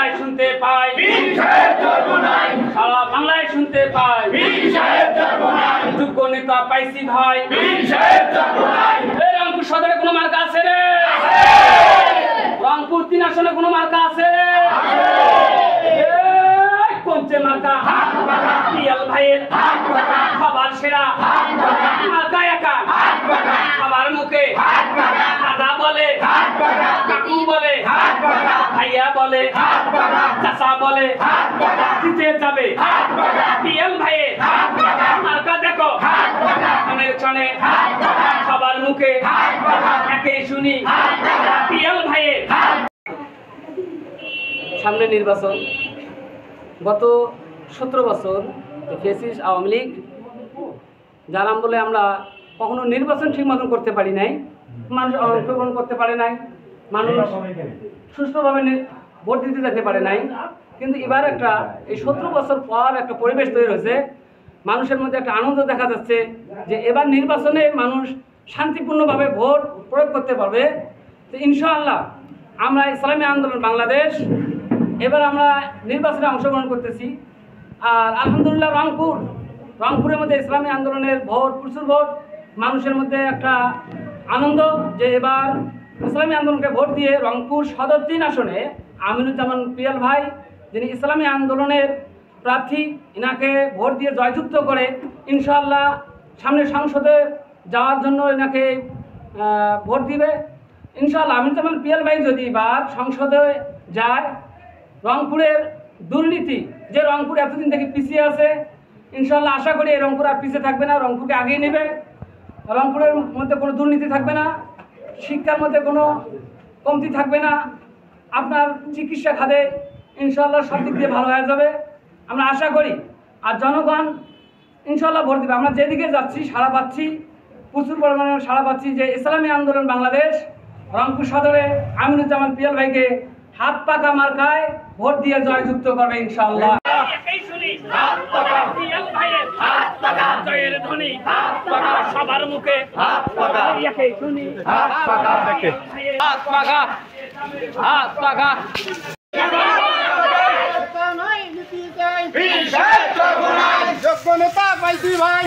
বাংলায় শুনতে পাই সারা বাংলায় শুনতে পাই যোগ্য নেতা পাইছি ভাই রংপুর সদরে কোনো মার্কা আছে রে রংপুর 3 আসনে কোনো মার্কা আছে কোনছে মার্কা পিয়াল ভাইয়ের খাবার সেরা মার্কা একা খাবার মুখে দাদা বলে কাকু বলে ভাইয়া বলে চাচা বলে জিতে যাবে পিয়াল ভাইয়ের মার্কা দেখো অনেক ছনে খাবার মুখে একে শুনি পিয়াল ভাইয়ের। সামনে নির্বাচন, গত 17 বছর ফ্যাসিস্ট আওয়ামী লীগ যার আমলে আমরা কখনো নির্বাচন ঠিক মতন করতে পারি নাই, মানুষ অংশগ্রহণ করতে পারে নাই, মানুষ সুষ্ঠুভাবে ভোট দিতে যেতে পারে নাই। কিন্তু এবার একটা এই 17 বছর পর একটা পরিবেশ তৈরি হয়েছে, মানুষের মধ্যে একটা আনন্দ দেখা যাচ্ছে যে এবার নির্বাচনে মানুষ শান্তিপূর্ণভাবে ভোট প্রয়োগ করতে পারবে। তো ইনশাআল্লাহ আমরা ইসলামী আন্দোলন বাংলাদেশ এবার আমরা নির্বাচনে অংশগ্রহণ করতেছি। আর আলহামদুলিল্লাহ রংপুরের মধ্যে ইসলামী আন্দোলনের ভোট, প্রচুর ভোট, মানুষের মধ্যে একটা আনন্দ যে এবার ইসলামী আন্দোলনকে ভোট দিয়ে রংপুর সদর 3 আসনে আমিনুজ্জামান পিয়াল ভাই, যিনি ইসলামী আন্দোলনের প্রার্থী, ইনাকে ভোট দিয়ে জয়যুক্ত করে ইনশাআল্লাহ সামনে সংসদে যাওয়ার জন্য এনাকে ভোট দিবে ইনশাআল্লাহ। আমিনুজ্জামান পিয়াল ভাই যদি এবার সংসদে যায়, রংপুরের দুর্নীতি যে রংপুর এতদিন থেকে পিছিয়ে আছে, ইনশাআল্লাহ আশা করি এই রংপুর আর পিছিয়ে থাকবে না, রংপুরকে আগিয়ে নেবে। রংপুরের মধ্যে কোনো দুর্নীতি থাকবে না, শিক্ষার মধ্যে কোনো কমতি থাকবে না, আপনার চিকিৎসা খাতে ইনশাআল্লাহ সব দিক দিয়ে ভালো হয়ে যাবে আমরা আশা করি। আর জনগণ ইনশাআল্লাহ ভোট দেবে। আমরা যেদিকে যাচ্ছি সাড়া পাচ্ছি, প্রচুর পরিমাণে সাড়া পাচ্ছি যে ইসলামী আন্দোলন বাংলাদেশ রংপুর সদরে আমিনুজ্জামান পিয়াল ভাইকে হাত পাকা মার্কায় ভোট দিয়ে জয়যুক্ত করবে ইনশাআল্লাহ। সবার মুখে যোগ্য নেতা পাইছি ভাই।